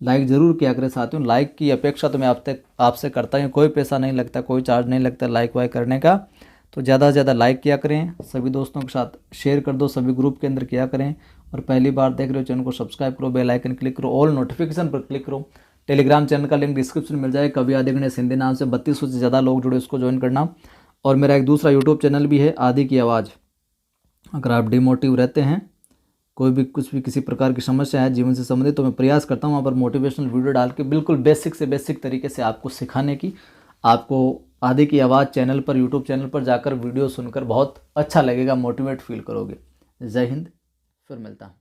लाइक ज़रूर किया करें साथियों। लाइक की अपेक्षा तो मैं आपसे करता हूँ, कोई पैसा नहीं लगता, कोई चार्ज नहीं लगता लाइक वाइक करने का। तो ज़्यादा से ज़्यादा लाइक किया करें, सभी दोस्तों के साथ शेयर कर दो, सभी ग्रुप के अंदर किया करें। और पहली बार देख रहे हो चैनल को सब्सक्राइब करो, बेल आइकन क्लिक करो, ऑल नोटिफिकेशन पर क्लिक करो। टेलीग्राम चैनल का लिंक डिस्क्रिप्शन में मिल जाए। कवि आदि गणेश हिंदी नाम से 3200 से ज़्यादा लोग जुड़े, उसको ज्वाइन करना। और मेरा एक दूसरा यूट्यूब चैनल भी है, आदि की आवाज़। अगर आप डिमोटिव रहते हैं, कोई भी कुछ भी किसी प्रकार की समस्या है जीवन से संबंधित, तो मैं प्रयास करता हूँ वहाँ पर मोटिवेशनल वीडियो डाल के बिल्कुल बेसिक से बेसिक तरीके से आपको सिखाने की। आपको आदि की आवाज़ चैनल पर, यूट्यूब चैनल पर जाकर वीडियो सुनकर बहुत अच्छा लगेगा, मोटिवेट फील करोगे। जय हिंद, फिर मिलता हूँ।